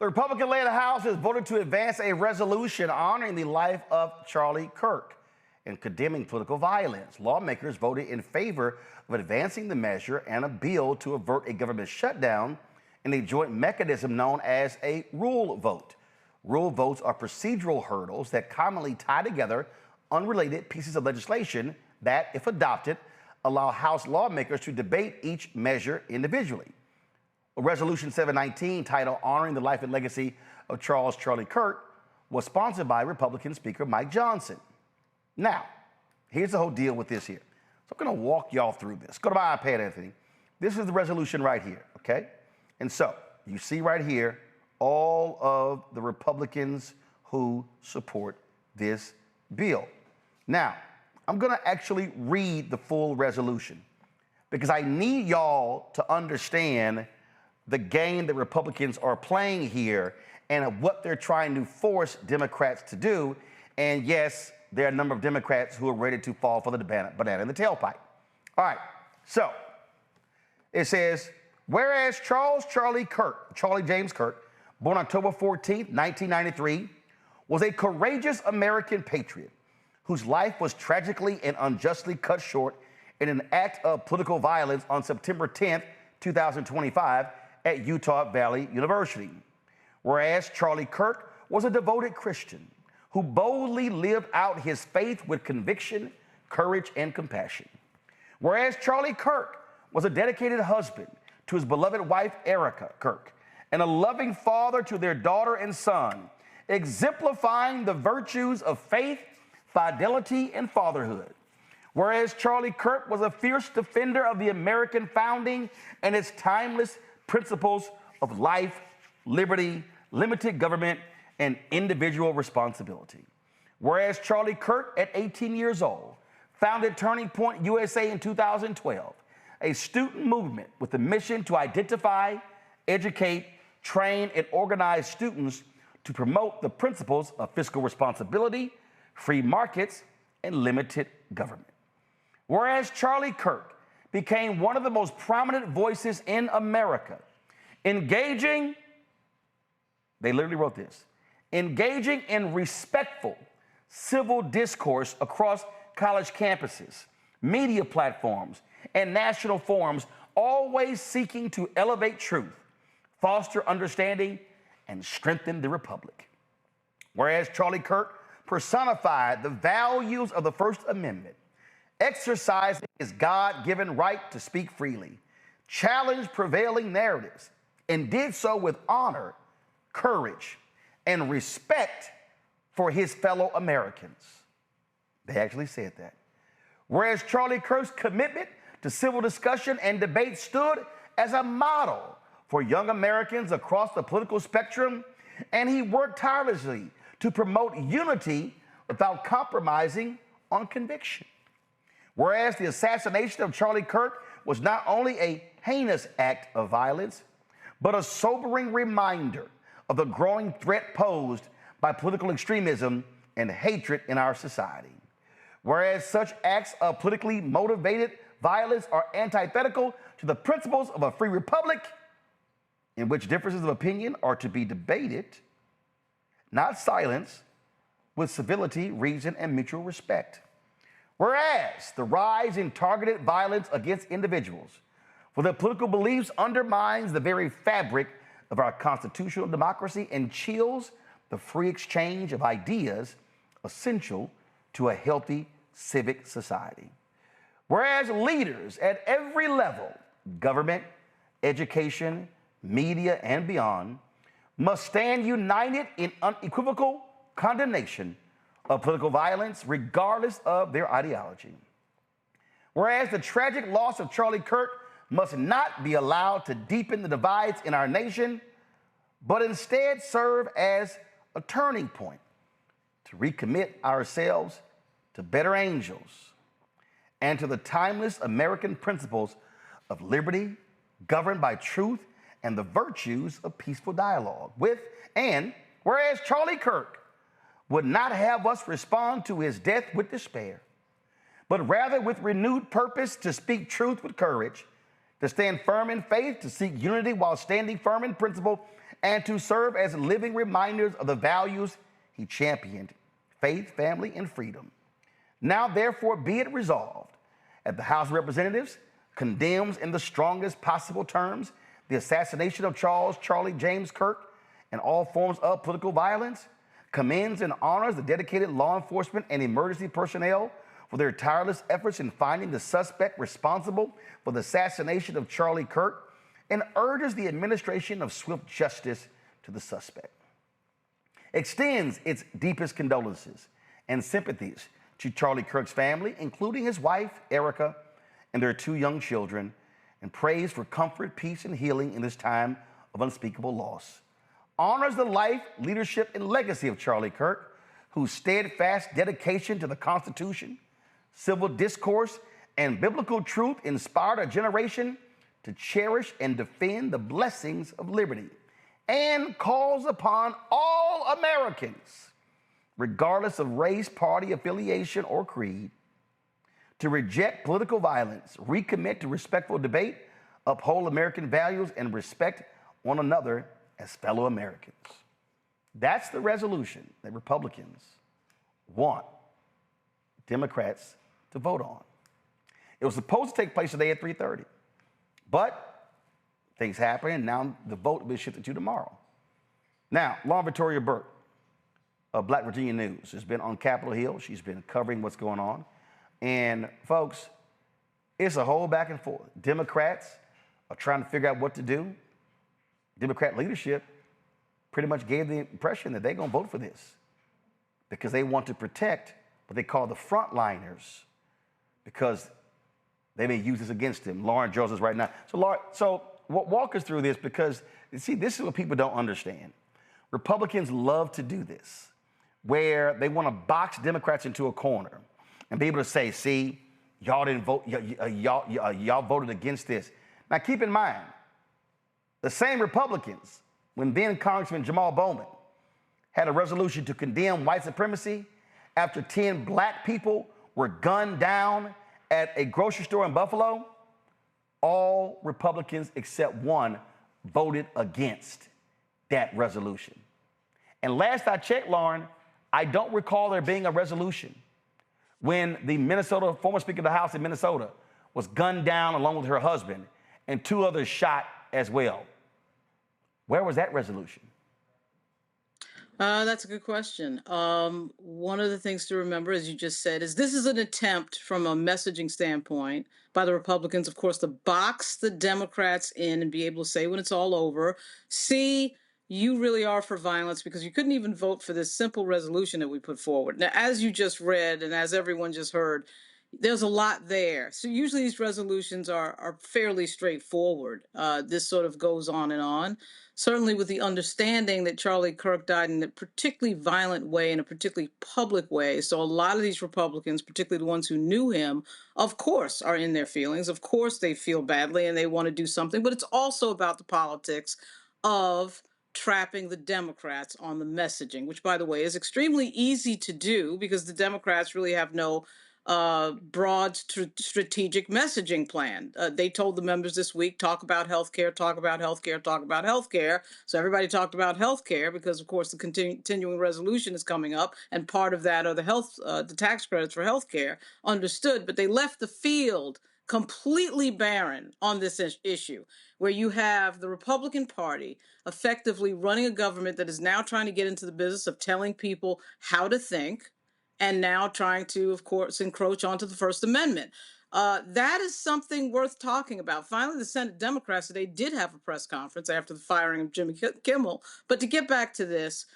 The Republican-led House has voted to advance a resolution honoring the life of Charlie Kirk and condemning political violence. Lawmakers voted in favor of advancing the measure and a bill to avert a government shutdown in a joint mechanism known as a rule vote. Rule votes are procedural hurdles that commonly tie together unrelated pieces of legislation that, if adopted, allow House lawmakers to debate each measure individually. Resolution 719, titled Honoring the Life and Legacy of Charlie Kirk, was sponsored by Republican Speaker Mike Johnson. Now, here's the whole deal with this here. So I'm going to walk y'all through this. Go to my iPad, Anthony. This is the resolution right here, okay? And so you see right here all of the Republicans who support this bill. Now, I'm going to actually read the full resolution because I need y'all to understand the game that Republicans are playing here and what they're trying to force Democrats to do. And yes, there are a number of Democrats who are ready to fall for the banana in the tailpipe. All right, so it says, whereas Charlie James Kirk, born October 14th, 1993, was a courageous American patriot whose life was tragically and unjustly cut short in an act of political violence on September 10th, 2025, at Utah Valley University. Whereas Charlie Kirk was a devoted Christian who boldly lived out his faith with conviction, courage, and compassion. Whereas Charlie Kirk was a dedicated husband to his beloved wife, Erica Kirk, and a loving father to their daughter and son, exemplifying the virtues of faith, fidelity, and fatherhood. Whereas Charlie Kirk was a fierce defender of the American founding and its timeless principles of life, liberty, limited government, and individual responsibility. Whereas Charlie Kirk, at 18 years old, founded Turning Point USA in 2012, a student movement with the mission to identify, educate, train, and organize students to promote the principles of fiscal responsibility, free markets, and limited government. Whereas Charlie Kirk became one of the most prominent voices in America, engaging, they literally wrote this, engaging in respectful civil discourse across college campuses, media platforms, and national forums, always seeking to elevate truth, foster understanding, and strengthen the republic. Whereas Charlie Kirk personified the values of the First Amendment, exercising his God-given right to speak freely, challenged prevailing narratives, and did so with honor, courage, and respect for his fellow Americans. They actually said that. Whereas Charlie Kirk's commitment to civil discussion and debate stood as a model for young Americans across the political spectrum, and he worked tirelessly to promote unity without compromising on conviction. Whereas the assassination of Charlie Kirk was not only a heinous act of violence, but a sobering reminder of the growing threat posed by political extremism and hatred in our society. Whereas such acts of politically motivated violence are antithetical to the principles of a free republic in which differences of opinion are to be debated, not silenced, with civility, reason, and mutual respect. Whereas the rise in targeted violence against individuals for their political beliefs undermines the very fabric of our constitutional democracy and chills the free exchange of ideas essential to a healthy civic society. Whereas leaders at every level, government, education, media, and beyond, must stand united in unequivocal condemnation of political violence, regardless of their ideology. Whereas the tragic loss of Charlie Kirk must not be allowed to deepen the divides in our nation, but instead serve as a turning point to recommit ourselves to better angels and to the timeless American principles of liberty, governed by truth and the virtues of peaceful dialogue. Whereas Charlie Kirk would not have us respond to his death with despair, but rather with renewed purpose to speak truth with courage, to stand firm in faith, to seek unity while standing firm in principle, and to serve as living reminders of the values he championed: faith, family, and freedom. Now, therefore, be it resolved that the House of Representatives condemns in the strongest possible terms the assassination of Charlie James Kirk and all forms of political violence, commends and honors the dedicated law enforcement and emergency personnel for their tireless efforts in finding the suspect responsible for the assassination of Charlie Kirk, and urges the administration of swift justice to the suspect. Extends its deepest condolences and sympathies to Charlie Kirk's family, including his wife, Erica, and their 2 young children, and prays for comfort, peace, and healing in this time of unspeakable loss. Honors the life, leadership, and legacy of Charlie Kirk, whose steadfast dedication to the Constitution, civil discourse, and biblical truth inspired a generation to cherish and defend the blessings of liberty, and calls upon all Americans, regardless of race, party affiliation, or creed, to reject political violence, recommit to respectful debate, uphold American values, and respect one another as fellow Americans. That's the resolution that Republicans want Democrats to vote on. It was supposed to take place today at 3:30, but things happened, and now the vote will be shifted to tomorrow. Now, Lauren Victoria Burke of Black Virginia News has been on Capitol Hill. She's been covering what's going on. And folks, it's a whole back and forth. Democrats are trying to figure out what to do. Democrat leadership pretty much gave the impression that they're going to vote for this because they want to protect what they call the frontliners, because they may use this against them. Lauren joins us right now. So, Lauren, walk us through this, because, you see, this is what people don't understand. Republicans love to do this, where they want to box Democrats into a corner and be able to say, see, y'all didn't vote, y'all voted against this. Now, keep in mind, the same Republicans, when then Congressman Jamal Bowman had a resolution to condemn white supremacy after 10 black people were gunned down at a grocery store in Buffalo, all Republicans except one voted against that resolution. And last I checked, Lauren, I don't recall there being a resolution when the former Speaker of the House in Minnesota was gunned down along with her husband and 2 others shot as well. Where was that resolution? That's a good question. One of the things to remember, as you just said, is this is an attempt from a messaging standpoint by the Republicans, of course, to box the Democrats in and be able to say when it's all over, see, you really are for violence because you couldn't even vote for this simple resolution that we put forward. Now, as you just read and as everyone just heard, there's a lot there. So usually these resolutions are fairly straightforward. This sort of goes on and on. Certainly with the understanding that Charlie Kirk died in a particularly violent way, in a particularly public way. So a lot of these Republicans, particularly the ones who knew him, of course, are in their feelings. Of course, they feel badly and they want to do something. But it's also about the politics of trapping the Democrats on the messaging, which, by the way, is extremely easy to do because the Democrats really have no broad strategic messaging plan. They told the members this week, talk about healthcare, talk about healthcare, talk about healthcare. So everybody talked about healthcare because, of course, the continuing resolution is coming up, and part of that are the tax credits for healthcare. Understood, but they left the field completely barren on this issue, where you have the Republican Party effectively running a government that is now trying to get into the business of telling people how to think, and now trying to, of course, encroach onto the First Amendment. That is something worth talking about. Finally, the Senate Democrats today did have a press conference after the firing of Jimmy Kimmel. But to get back to this,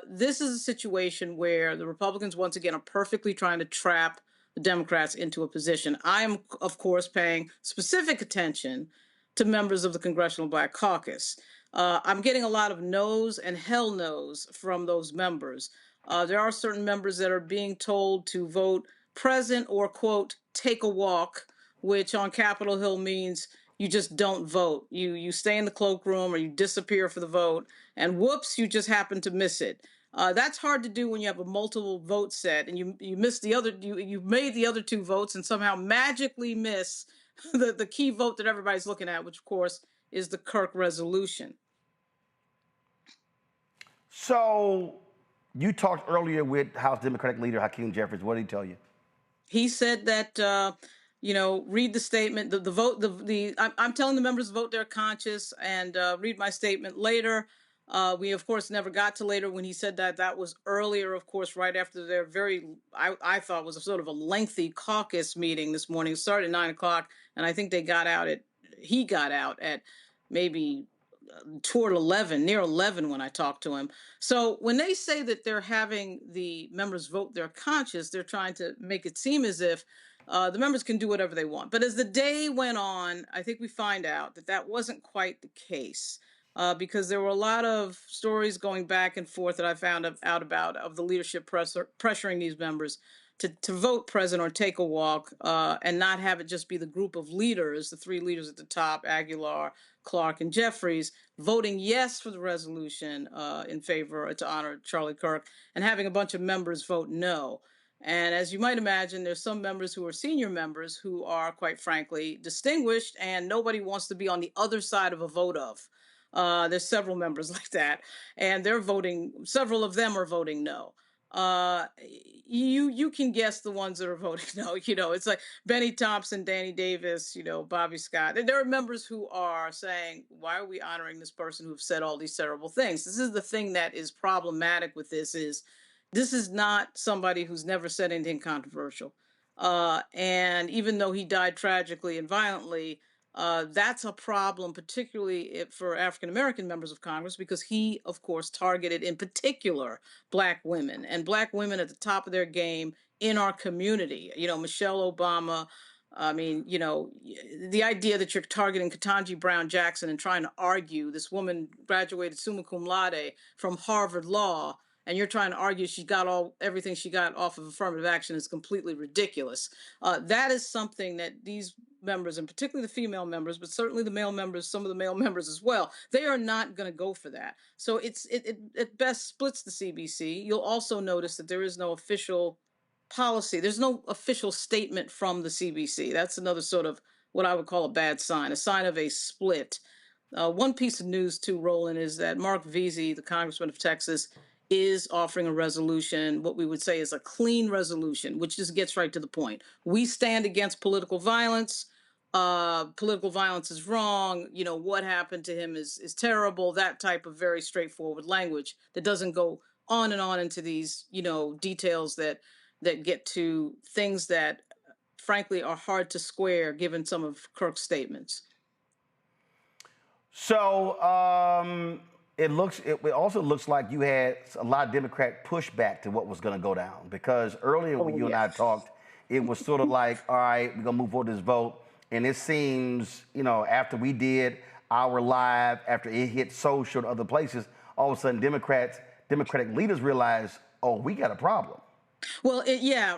this is a situation where the Republicans, once again, are perfectly trying to trap the Democrats into a position. I am, of course, paying specific attention to members of the Congressional Black Caucus. I'm getting a lot of no's and hell no's from those members. There are certain members that are being told to vote present or, quote, take a walk, which on Capitol Hill means you just don't vote. You stay in the cloakroom or you disappear for the vote, and whoops, you just happen to miss it. That's hard to do when you have a multiple vote set and you miss the other, you made the other 2 votes and somehow magically miss the key vote that everybody's looking at, which, of course, is the Kirk resolution. So you talked earlier with House Democratic leader Hakeem Jeffries. What did he tell you? He said that, read the statement, the vote, I'm telling the members to vote their conscience and read my statement later. We, of course, never got to later when he said that. That was earlier, of course, right after their I thought was a sort of a lengthy caucus meeting this morning. It started at 9 o'clock, and I think he got out at maybe toward 11, near 11 when I talked to him. So when they say that they're having the members vote their conscience, they're trying to make it seem as if the members can do whatever they want. But as the day went on, I think we find out that that wasn't quite the case. Because there were a lot of stories going back and forth that I found out about of the leadership pressuring these members to vote present or take a walk, and not have it just be the group of leaders, the three leaders at the top, Aguilar, Clark, and Jeffries, voting yes for the resolution in favor to honor Charlie Kirk, and having a bunch of members vote no. And as you might imagine, there's some members who are senior members who are, quite frankly, distinguished, and nobody wants to be on the other side of a vote of. There's several members like that, and they're voting. Several of them are voting no. You can guess the ones that are voting no. It's like Benny Thompson, Danny Davis, Bobby Scott. There are members who are saying, "Why are we honoring this person who've said all these terrible things?" This is the thing that is problematic with this is not somebody who's never said anything controversial. And even though he died tragically and violently, that's a problem, particularly for African American members of Congress, because he, of course, targeted in particular Black women and Black women at the top of their game in our community. Michelle Obama. I mean, the idea that you're targeting Ketanji Brown Jackson and trying to argue this woman graduated summa cum laude from Harvard Law, and you're trying to argue she got everything she got off of affirmative action is completely ridiculous. That is something that these members, and particularly the female members, but certainly the male members, some of the male members as well, they are not going to go for that. So it at best splits the CBC. You'll also notice that there is no official policy. There's no official statement from the CBC. That's another sort of what I would call a bad sign, a sign of a split. One piece of news too, Roland, is that Marc Veasey, the congressman of Texas, is offering a resolution, what we would say is a clean resolution, which just gets right to the point. We stand against political violence. Political violence is wrong. What happened to him is terrible. That type of very straightforward language that doesn't go on and on into these, details that get to things that, frankly, are hard to square given some of Kirk's statements. So it also looks like you had a lot of Democrat pushback to what was going to go down, because earlier when you and I talked, it was sort of like, all right, we're going to move forward this vote. And it seems, after we did our live, after it hit social and other places, all of a sudden Democratic leaders realized, oh, we got a problem. Well,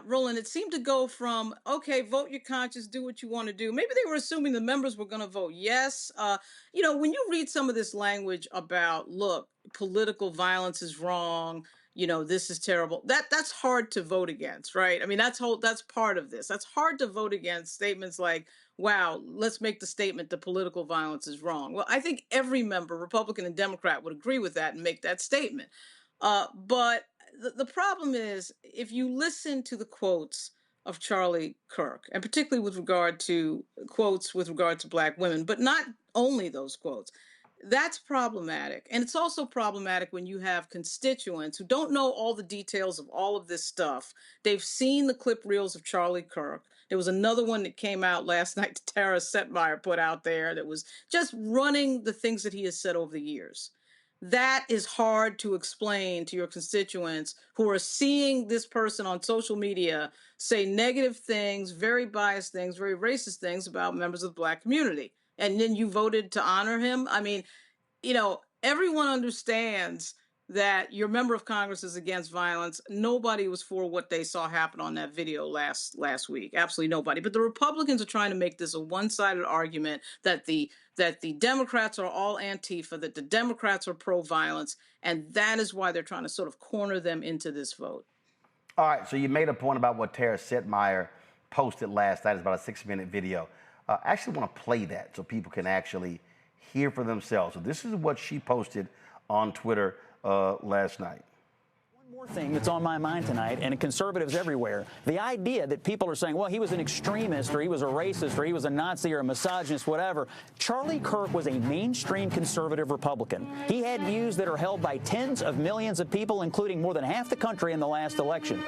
Roland, it seemed to go from, okay, vote your conscience, do what you want to do. Maybe they were assuming the members were going to vote yes. When you read some of this language about, look, political violence is wrong, this is terrible, that's hard to vote against, right? I mean, that's part of this. That's hard to vote against statements like, wow, let's make the statement that political violence is wrong. Well, I think every member, Republican and Democrat, would agree with that and make that statement. But the problem is, if you listen to the quotes of Charlie Kirk, and particularly with regard to quotes with regard to Black women, but not only those quotes, that's problematic. And it's also problematic when you have constituents who don't know all the details of all of this stuff. They've seen the clip reels of Charlie Kirk. There was another one that came out last night that Tara Setmeyer put out there that was just running the things that he has said over the years. That is hard to explain to your constituents who are seeing this person on social media say negative things, very biased things, very racist things about members of the Black community. And then you voted to honor him. I mean, everyone understands that your member of Congress is against violence. Nobody was for what they saw happen on that video last week. Absolutely nobody. But the Republicans are trying to make this a one-sided argument that the Democrats are all Antifa, that the Democrats are pro-violence, and that is why they're trying to sort of corner them into this vote. All right, so you made a point about what Tara Setmeyer posted last night. It's about a 6-minute video. I actually want to play that so people can actually hear for themselves. So this is what she posted on Twitter last night. One more thing that's on my mind tonight, and conservatives everywhere, the idea that people are saying, well, he was an extremist, or he was a racist, or he was a Nazi, or a misogynist, whatever. Charlie Kirk was a mainstream conservative Republican. He had views that are held by tens of millions of people, including more than half the country in the last election.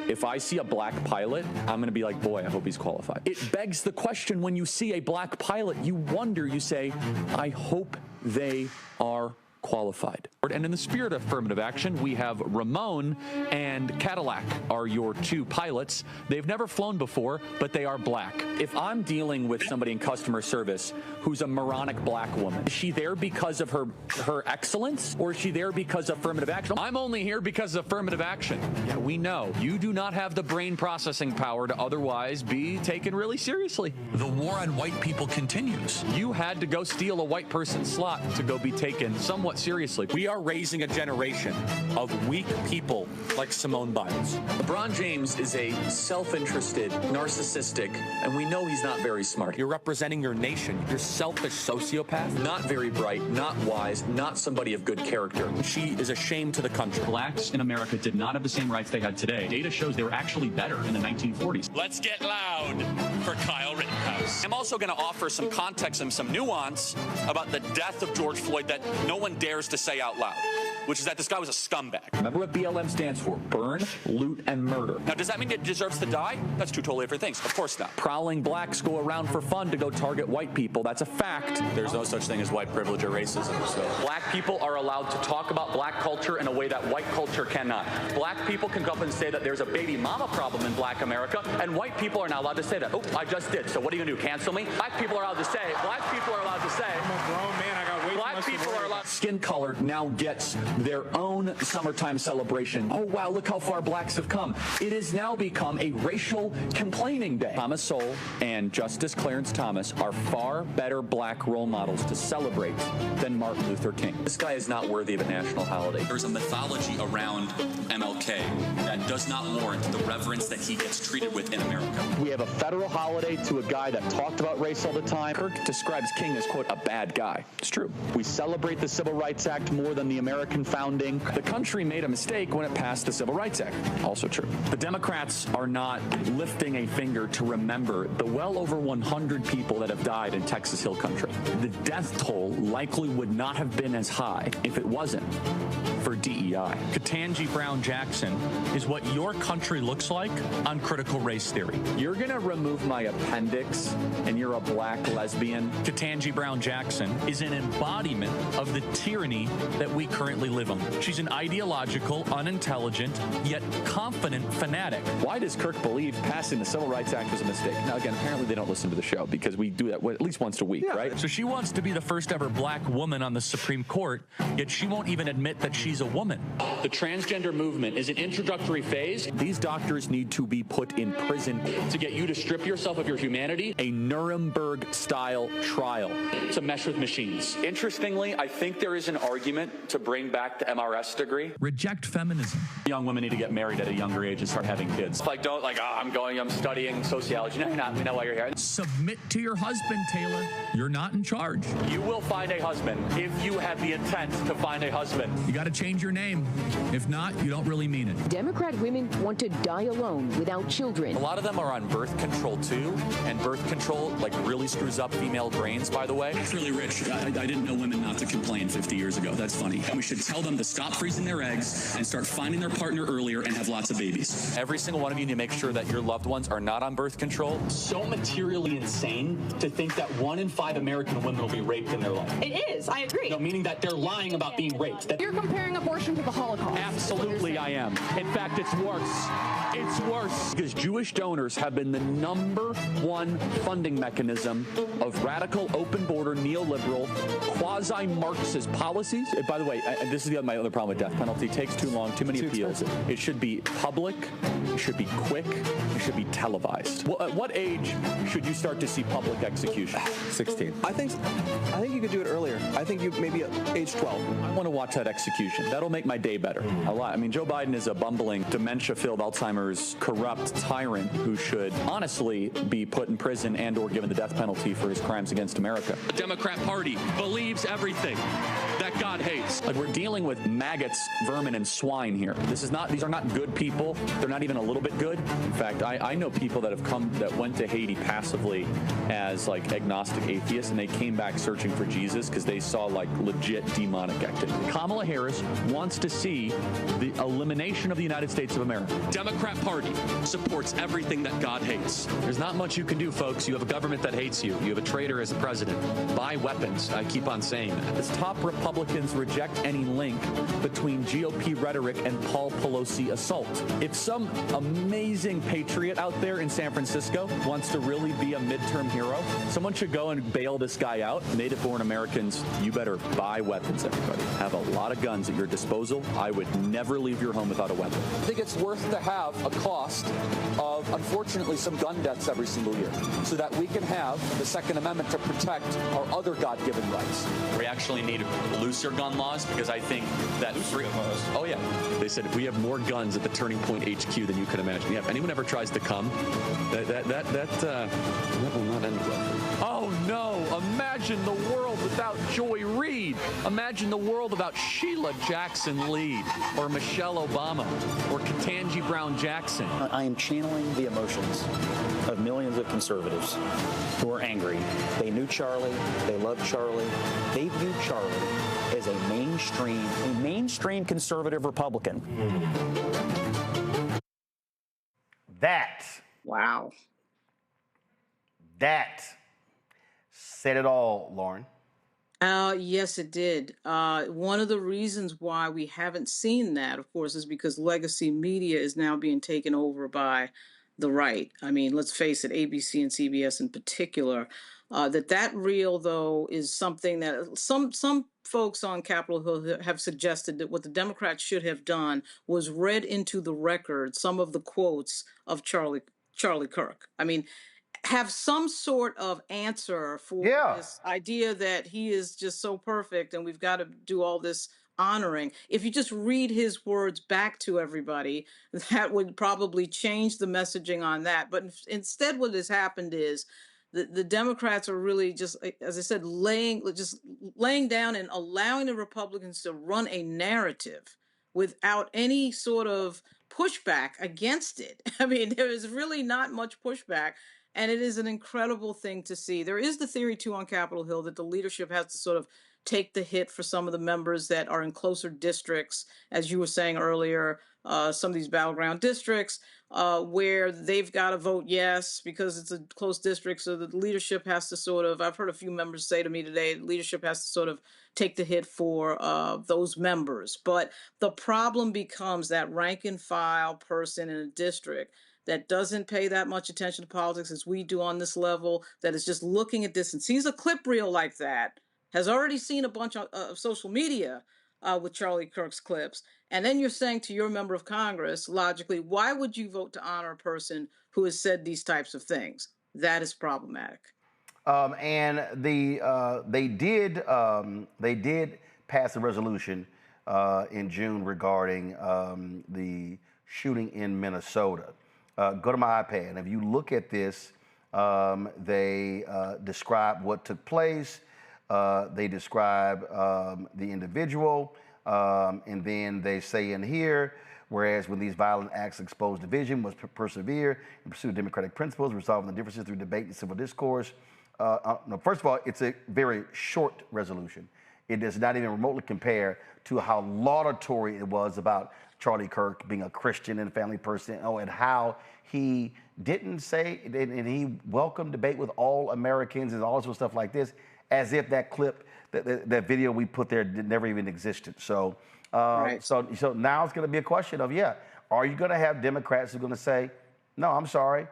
If I see a black pilot, I'm going to be like, boy, I hope he's qualified. It begs the question, when you see a black pilot, you wonder, you say, I hope they are qualified. And in the spirit of affirmative action, we have Ramon and Cadillac are your two pilots. They've never flown before, but they are black. If I'm dealing with somebody in customer service who's a moronic black woman, is she there because of her excellence, or is she there because of affirmative action? I'm only here because of affirmative action. Yeah, we know you do not have the brain processing power to otherwise be taken really seriously. The war on white people continues. You had to go steal a white person's slot to go be taken somewhat seriously. We are raising a generation of weak people like Simone Biles. LeBron James is a self-interested, narcissistic, and we know he's not very smart. You're representing your nation. You're selfish sociopath, not very bright, not wise, not somebody of good character. She is a shame to the country. Blacks in America did not have the same rights they had today. Data shows they were actually better in the 1940s. Let's get loud for Kyle Rittenhouse. I'm also going to offer some context and some nuance about the death of George Floyd that no one dares to say out loud, which is that this guy was a scumbag. Remember what BLM stands for? Burn, loot, and murder. Now, does that mean it deserves to die? That's two totally different things. Of course not. Prowling blacks go around for fun to go target white people. That's a fact. There's no such thing as white privilege or racism. So black people are allowed to talk about black culture in a way that white culture cannot. Black people can go up and say that there's a baby mama problem in black America, and white people are not allowed to say that. Oh, I just did. So what are you going to do, cancel me? Black people are allowed to say, black people are allowed to say, I'm a grown man, I got way black people are allowed. Skin color now gets their own summertime celebration. Oh, wow, look how far blacks have come. It has now become a racial complaining day. Thomas Sowell and Justice Clarence Thomas are far better black role models to celebrate than Martin Luther King. This guy is not worthy of a national holiday. There's a mythology around MLK that does not warrant the reverence that he gets treated with in America. We have a federal holiday to a guy that talked about race all the time. Kirk describes King as, quote, a bad guy. It's true. We celebrate the Civil Rights Act more than the American founding. The country made a mistake when it passed the Civil Rights Act. Also true. The Democrats are not lifting a finger to remember the well over 100 people that have died in Texas Hill Country. The death toll likely would not have been as high if it wasn't for DEI. Ketanji Brown Jackson is what your country looks like on critical race theory. You're going to remove my appendix and you're a black lesbian. Ketanji Brown Jackson is an embodiment of the tyranny that we currently live on. She's an ideological, unintelligent, yet confident fanatic. Why does Kirk believe passing the Civil Rights Act was a mistake? Now, again, apparently they don't listen to the show because we do that at least once a week, right? So she wants to be the first ever black woman on the Supreme Court, yet she won't even admit that she's a woman. The transgender movement is an introductory phase. These doctors need to be put in prison to get you to strip yourself of your humanity. A Nuremberg-style trial to mesh with machines. Interestingly, I think there is an argument to bring back the MRS degree. Reject feminism. Young women need to get married at a younger age and start having kids. I'm studying sociology. No, you're not. We know why you're here. Submit to your husband, Taylor. You're not in charge. You will find a husband if you have the intent to find a husband. You got to change your name. If not, you don't really mean it. Democrat women want to die alone without children. A lot of them are on birth control too, and birth control really screws up female brains, by the way. That's really rich. I didn't know women not to complain 50 years ago. That's funny. We should tell them to stop freezing their eggs and start finding their partner earlier and have lots of babies. Every single one of you need to make sure that your loved ones are not on birth control. So materially insane to think that 1 in 5 American women will be raped in their life. It is. I agree. No, meaning that they're lying about being raped. You're comparing abortion to the Holocaust. Absolutely, I am. In fact, it's worse. It's worse. Because Jewish donors have been the #1 funding mechanism of radical, open border, neoliberal, quasi-Marxist policies. By the way, this is my other problem with death penalty. It takes too long, too many appeals. It should be public. It should be quick. It should be televised. At what age should you start to see public execution? 16. I think you could do it earlier. I think you maybe at age 12. I want to watch that execution. That'll make my day better. A lot. I mean, Joe Biden is a bumbling, dementia-filled, Alzheimer's, corrupt tyrant who should honestly be put in prison and/or given the death penalty for his crimes against America. The Democrat Party believes everything that that God hates. Like, we're dealing with maggots, vermin, and swine here. These are not good people. They're not even a little bit good. In fact, I know people that went to Haiti passively as like agnostic atheists, and they came back searching for Jesus because they saw like legit demonic activity. Kamala Harris wants to see the elimination of the United States of America. Democrat Party supports everything that God hates. There's not much you can do, folks. You have a government that hates you. You have a traitor as the president. Buy weapons. I keep on saying that. As top Republicans reject any link between GOP rhetoric and Paul Pelosi assault. If some amazing patriot out there in San Francisco wants to really be a midterm hero, someone should go and bail this guy out. Native-born Americans, you better buy weapons, everybody. Have a lot of guns at your disposal. I would never leave your home without a weapon. I think it's worth to have a cost of, unfortunately, some gun deaths every single year so that we can have the Second Amendment to protect our other God-given rights. We actually need looser gun laws because I think that oh yeah, they said if we have more guns at the Turning Point HQ than you can imagine. Yeah, if anyone ever tries to come, that will not end well. Oh no! Imagine the world without Joy Reid. Imagine the world without Sheila Jackson Lee or Michelle Obama or Ketanji Brown Jackson. I am channeling the emotions of millions of conservatives who are angry. They knew Charlie. They loved Charlie. They viewed Charlie as a mainstream conservative Republican. Wow. That said it all, Lauren. Yes, it did. One of the reasons why we haven't seen that, of course, is because legacy media is now being taken over by the right. I mean, let's face it, ABC and CBS in particular. That reel, though, is something that some folks on Capitol Hill have suggested that what the Democrats should have done was read into the record some of the quotes of Charlie Kirk. I mean, have some sort of answer for this idea that he is just so perfect and we've got to do all this honoring. If you just read his words back to everybody, that would probably change the messaging on that. But instead, what has happened is the Democrats are really just, as I said, laying down and allowing the Republicans to run a narrative without any sort of pushback against it. I mean, there is really not much pushback. And it is an incredible thing to see. There is the theory, too, on Capitol Hill that the leadership has to sort of take the hit for some of the members that are in closer districts, as you were saying earlier, some of these battleground districts where they've got to vote yes because it's a close district. So the leadership has to sort of, I've heard a few members say to me today, the leadership has to sort of take the hit for those members. But the problem becomes that rank and file person in a district that doesn't pay that much attention to politics as we do on this level, that is just looking at this and sees a clip reel like that, has already seen a bunch of social media with Charlie Kirk's clips, and then you're saying to your member of Congress, logically, why would you vote to honor a person who has said these types of things? That is problematic. And they did pass a resolution in June regarding the shooting in Minnesota. Go to my iPad, and if you look at this, they describe what took place. They describe the individual, and then they say in here, whereas when these violent acts expose division, must persevere and pursue democratic principles, resolving the differences through debate and civil discourse. No, first of all, it's a very short resolution. It does not even remotely compare to how laudatory it was about Charlie Kirk being a Christian and a family person, and how he didn't say, and he welcomed debate with all Americans and all this stuff like this, as if that clip, that video we put there never even existed. So, so now it's going to be a question of, are you going to have Democrats who are going to say, no, I'm sorry,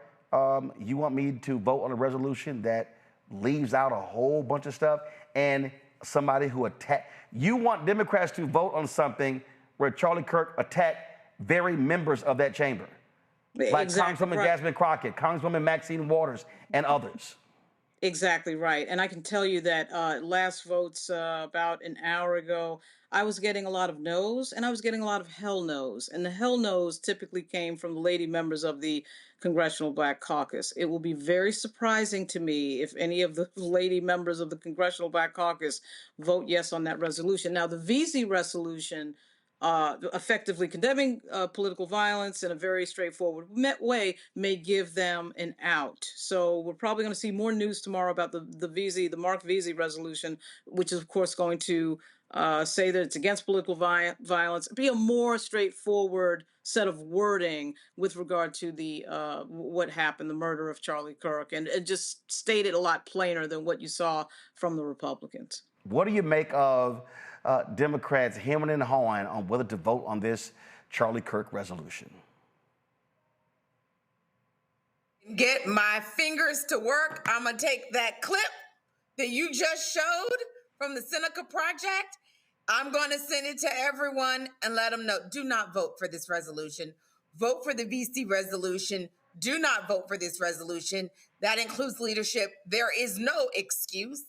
you want me to vote on a resolution that leaves out a whole bunch of stuff, and somebody who you want Democrats to vote on something where Charlie Kirk attacked very members of that chamber, like Congresswoman Jasmine Crockett, Congresswoman Maxine Waters, and others. Exactly right. And I can tell you that last votes about an hour ago, I was getting a lot of no's and I was getting a lot of hell no's. And the hell no's typically came from the lady members of the Congressional Black Caucus. It will be very surprising to me if any of the lady members of the Congressional Black Caucus vote yes on that resolution. Now, the Veasey resolution, effectively condemning political violence in a very straightforward way, may give them an out. So we're probably going to see more news tomorrow about the Marc Veasey resolution, which is of course going to say that it's against political violence. Be a more straightforward set of wording with regard to the what happened, the murder of Charlie Kirk, and it just stated a lot plainer than what you saw from the Republicans. What do you make of Democrats hemming and hawing on whether to vote on this Charlie Kirk resolution? Get my fingers to work. I'm going to take that clip that you just showed from the Seneca Project. I'm going to send it to everyone and let them know, do not vote for this resolution. Vote for the VC resolution. Do not vote for this resolution. That includes leadership. There is no excuse.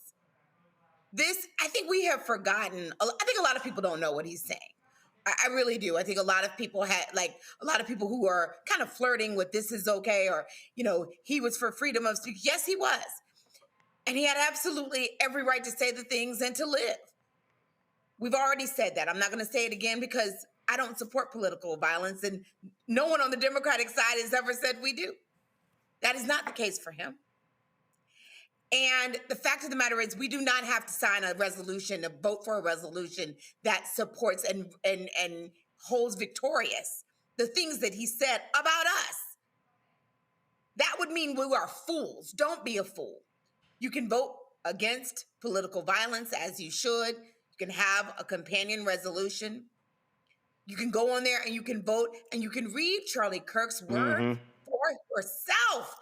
This, I think we have forgotten. I think a lot of people don't know what he's saying. I really do. I think a lot of people who are kind of flirting with this is okay, or, he was for freedom of speech. Yes, he was. And he had absolutely every right to say the things and to live. We've already said that. I'm not going to say it again because I don't support political violence, and no one on the Democratic side has ever said we do. That is not the case for him. And the fact of the matter is, we do not have to sign a resolution, to vote for a resolution that supports and holds victorious the things that he said about us. That would mean we are fools. Don't be a fool. You can vote against political violence, as you should. You can have a companion resolution. You can go on there and you can vote, and you can read Charlie Kirk's word for yourself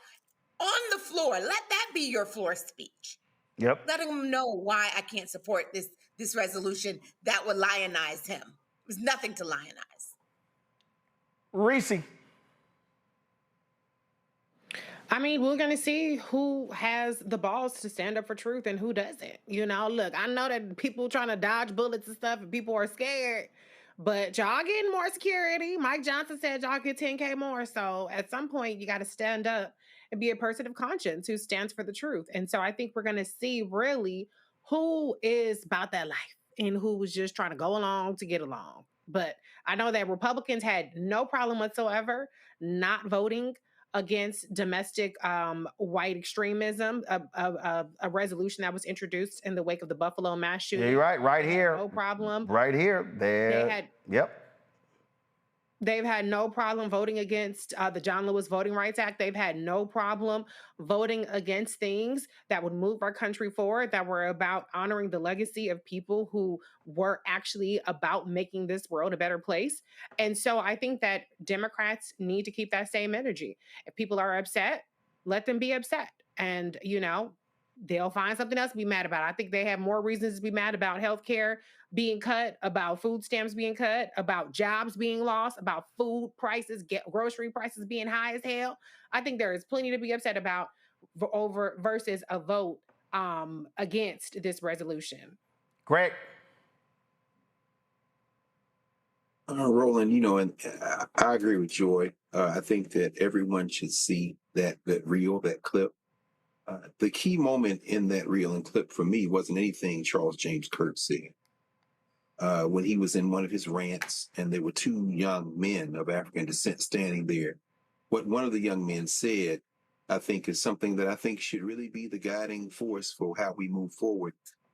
on the floor. Let that be your floor speech. Yep. Letting them know why I can't support this resolution that would lionize him. It was nothing to lionize. Reese. I mean, we're going to see who has the balls to stand up for truth and who doesn't. Look, I know that people trying to dodge bullets and stuff and people are scared, but y'all getting more security. Mike Johnson said y'all get 10K more. So at some point, you got to stand up and be a person of conscience who stands for the truth. And so I think we're going to see really who is about that life and who was just trying to go along to get along. But I know that Republicans had no problem whatsoever not voting against domestic white extremism, a resolution that was introduced in the wake of the Buffalo mass shooting. Yeah, you're right. Right here. No problem. Right here. They've had no problem voting against the John Lewis Voting Rights Act. They've had no problem voting against things that would move our country forward, that were about honoring the legacy of people who were actually about making this world a better place. And so I think that Democrats need to keep that same energy. If people are upset, let them be upset. And, they'll find something else to be mad about. I think they have more reasons to be mad about healthcare being cut, about food stamps being cut, about jobs being lost, about food prices, grocery prices being high as hell. I think there is plenty to be upset about versus a vote against this resolution. Greg. Roland, and I agree with Joy. I think that everyone should see that reel, that clip. The key moment in that reel and clip for me wasn't anything Charles James Kirk said. When he was in one of his rants and there were two young men of African descent standing there, what one of the young men said, I think, is something that I think should really be the guiding force for how we move forward.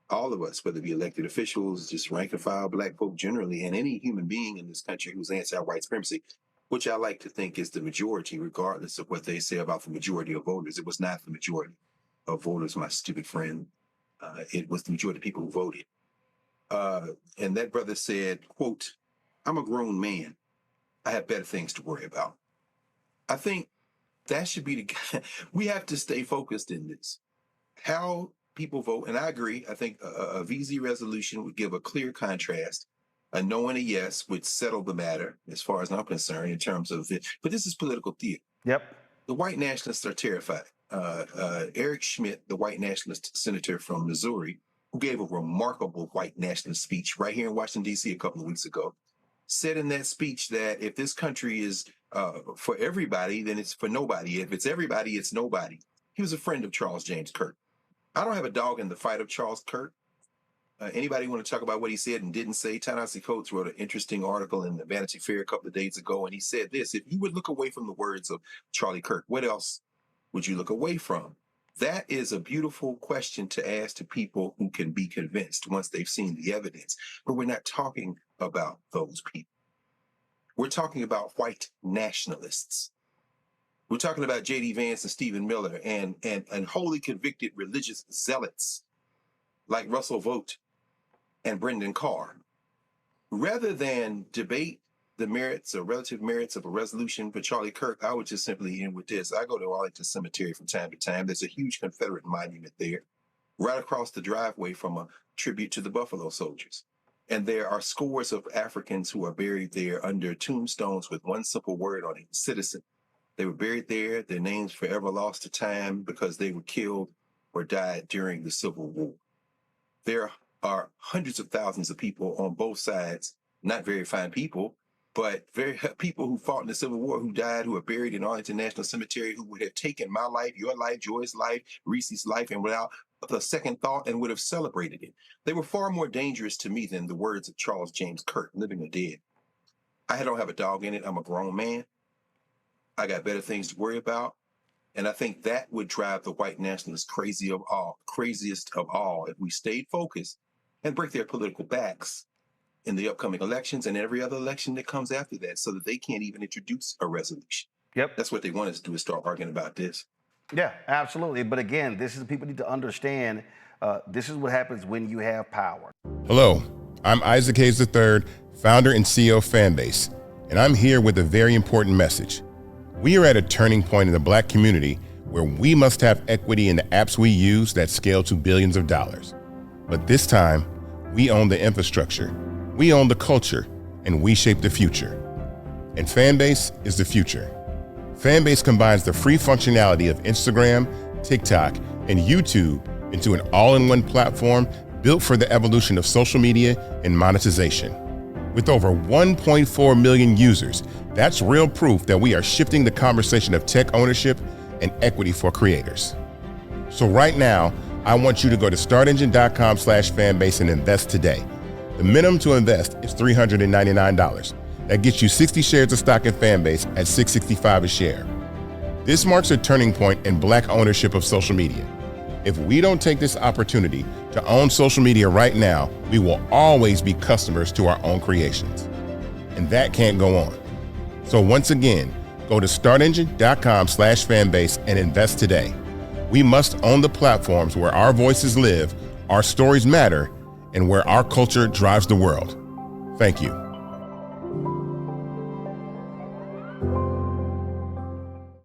All of us, whether it be elected officials, just rank and file Black folk generally, and any human being in this country who's anti-white supremacy, which I like to think is the majority, regardless of what they say about the majority of voters. It was not the majority of voters, my stupid friend. It was the majority of people who voted. And that brother said, quote, "I'm a grown man. I have better things to worry about." I think that should be we have to stay focused in this. How people vote, and I agree, I think a VZ resolution would give a clear contrast. A no and a yes would settle the matter, as far as I'm concerned, in terms of it. But this is political theater. Yep. The white nationalists are terrified. Eric Schmidt, the white nationalist senator from Missouri, who gave a remarkable white nationalist speech right here in Washington, D.C. a couple of weeks ago, said in that speech that if this country is for everybody, then it's for nobody. If it's everybody, it's nobody. He was a friend of Charles James Kirk. I don't have a dog in the fight of Charles Kirk. Anybody want to talk about what he said and didn't say? Ta-Nehisi Coates wrote an interesting article in the Vanity Fair a couple of days ago, and he said this: if you would look away from the words of Charlie Kirk, what else would you look away from? That is a beautiful question to ask to people who can be convinced once they've seen the evidence. But we're not talking about those people. We're talking about white nationalists. We're talking about J.D. Vance and Stephen Miller and wholly convicted religious zealots like Russell Vogt and Brendan Carr. Rather than debate the merits or relative merits of a resolution for Charlie Kirk, I would just simply end with this. I go to Arlington Cemetery from time to time. There's a huge Confederate monument there, right across the driveway from a tribute to the Buffalo Soldiers. And there are scores of Africans who are buried there under tombstones with one simple word on it: citizen. They were buried there, their names forever lost to time because they were killed or died during the Civil War. There are hundreds of thousands of people on both sides, not very fine people, but very people who fought in the Civil War, who died, who are buried in Arlington National Cemetery, who would have taken my life, your life, Joy's life, Reese's life, and without a second thought, and would have celebrated it. They were far more dangerous to me than the words of Charles James Kirk, living or dead. I don't have a dog in it. I'm a grown man. I got better things to worry about. And I think that would drive the white nationalists craziest of all, if we stayed focused and break their political backs in the upcoming elections and every other election that comes after that, so that they can't even introduce a resolution. Yep. That's what they want us to do, is start arguing about this. Yeah, absolutely. But again, this is, people need to understand, this is what happens when you have power. Hello, I'm Isaac Hayes III, founder and CEO of Fanbase, and I'm here with a very important message. We are at a turning point in the Black community where we must have equity in the apps we use that scale to billions of dollars. But this time, we own the infrastructure, we own the culture, and we shape the future. And Fanbase is the future. Fanbase combines the free functionality of Instagram, TikTok, and YouTube into an all-in-one platform built for the evolution of social media and monetization. With over 1.4 million users, that's real proof that we are shifting the conversation of tech ownership and equity for creators. So right now, I want you to go to startengine.com/fanbase and invest today. The minimum to invest is $399. That gets you 60 shares of stock in Fanbase at $665 a share. This marks a turning point in Black ownership of social media. If we don't take this opportunity to own social media right now, we will always be customers to our own creations. And that can't go on. So once again, go to startengine.com/fanbase and invest today. We must own the platforms where our voices live, our stories matter, and where our culture drives the world. Thank you.